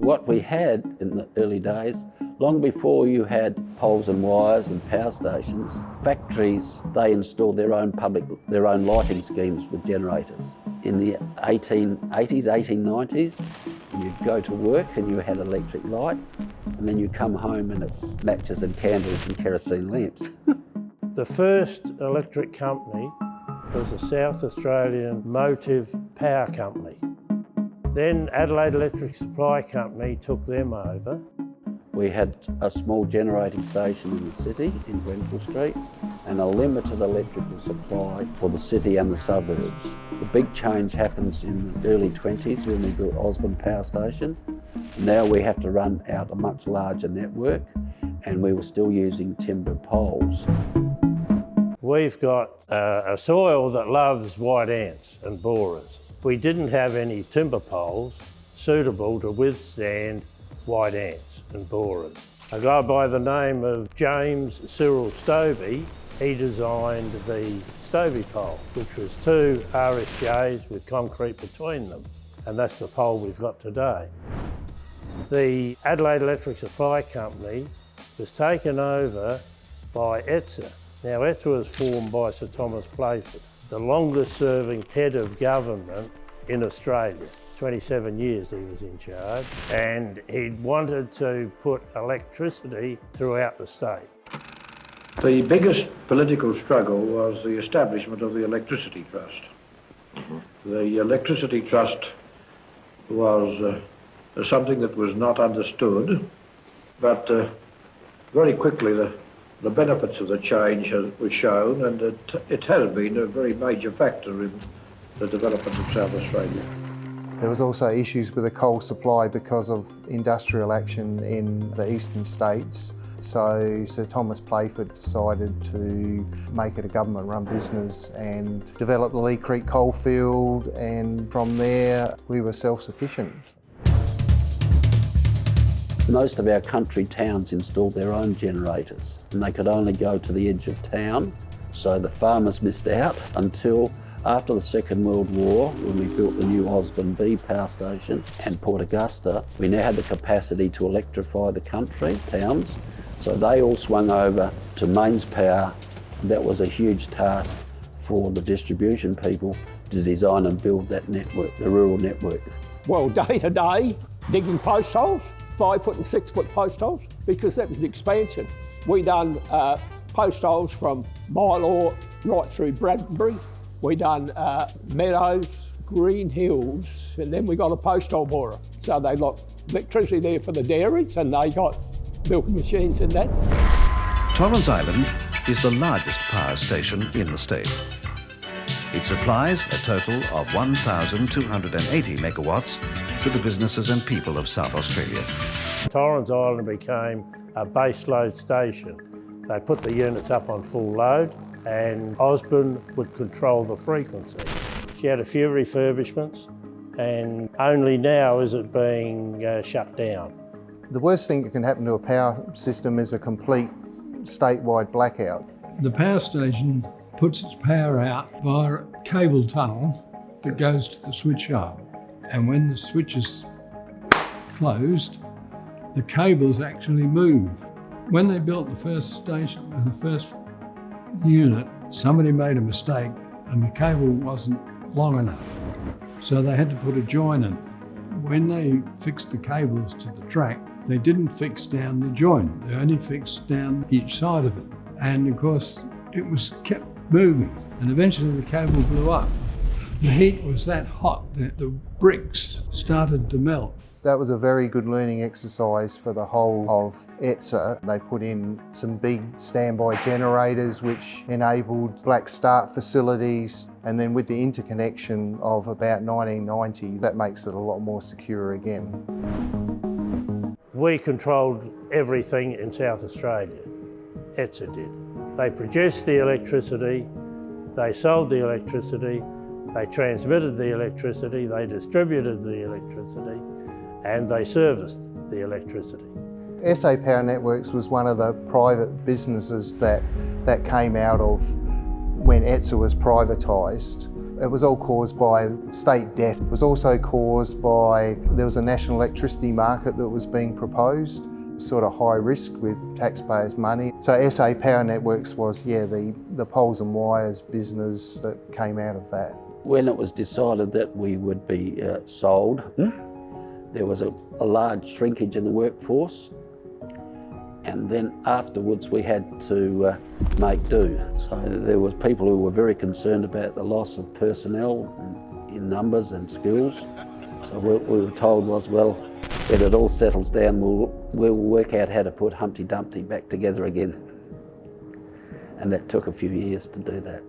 What we had in the early days, long before you had poles and wires and power stations, factories, they installed their own lighting schemes with generators. In the 1880s, 1890s, you'd go to work and you had electric light, and then you come home and it's matches and candles and kerosene lamps. The first electric company was the South Australian Motive Power Company. Then Adelaide Electric Supply Company took them over. We had a small generating station in the city, in Grenfell Street, and a limited electrical supply for the city and the suburbs. The big change happens in the early 20s when we built Osborne Power Station. Now we have to run out a much larger network, and we were still using timber poles. We've got a soil that loves white ants and borers. We didn't have any timber poles suitable to withstand white ants and borers. A guy by the name of James Cyril Stovey, he designed the Stovey pole, which was two RSJs with concrete between them, and that's the pole we've got today. The Adelaide Electric Supply Company was taken over by ETSA. Now, ETSA was formed by Sir Thomas Playford, the longest serving head of government in Australia. 27 years he was in charge, and he wanted to put electricity throughout the state. The biggest political struggle was the establishment of the Electricity Trust. The Electricity Trust was something that was not understood, but very quickly the benefits of the change were shown, and it has been a very major factor in the development of South Australia. There was also issues with the coal supply because of industrial action in the eastern states. So Sir Thomas Playford decided to make it a government-run business and develop the Lee Creek coalfield, and from there we were self-sufficient. Most of our country towns installed their own generators, and they could only go to the edge of town, so the farmers missed out until after the Second World War, when we built the new Osborne B power station and Port Augusta. We now had the capacity to electrify the country, towns, so they all swung over to mains power. That was a huge task for the distribution people to design and build that network, the rural network. Well, day to day, digging post holes, 5 foot and 6 foot post holes, because that was the expansion. We done post holes from Mylor right through Bradbury. We done Meadows, Green Hills, and then we got a post hole borer. So they got electricity there for the dairies, and they got milking machines and that. Torrens Island is the largest power station in the state. It supplies a total of 1,280 megawatts to the businesses and people of South Australia. Torrens Island became a base load station. They put the units up on full load, and Osborne would control the frequency. She had a few refurbishments, and only now is it being shut down. The worst thing that can happen to a power system is a complete statewide blackout. The power station puts its power out via a cable tunnel that goes to the switch yard. And when the switch is closed, the cables actually move. When they built the first station, the first unit, somebody made a mistake and the cable wasn't long enough. So they had to put a join in. When they fixed the cables to the track, they didn't fix down the joint. They only fixed down each side of it. And of course, it was kept moving, and eventually the cable blew up. The heat was that hot that the bricks started to melt. That was a very good learning exercise for the whole of ETSA. They put in some big standby generators which enabled black start facilities, and then with the interconnection of about 1990, that makes it a lot more secure again. We controlled everything in South Australia. ETSA did. They produced the electricity, they sold the electricity, they transmitted the electricity, they distributed the electricity, and they serviced the electricity. SA Power Networks was one of the private businesses that came out of when ETSA was privatised. It was all caused by state debt. It was also caused by, there was a national electricity market that was being proposed, sort of high risk with taxpayers' money. So SA Power Networks was, the poles and wires business that came out of that. When it was decided that we would be sold, there was a large shrinkage in the workforce, and then afterwards we had to make do. So there was people who were very concerned about the loss of personnel in numbers and skills. So what we were told was, well, when it all settles down, we'll work out how to put Humpty Dumpty back together again. And that took a few years to do that.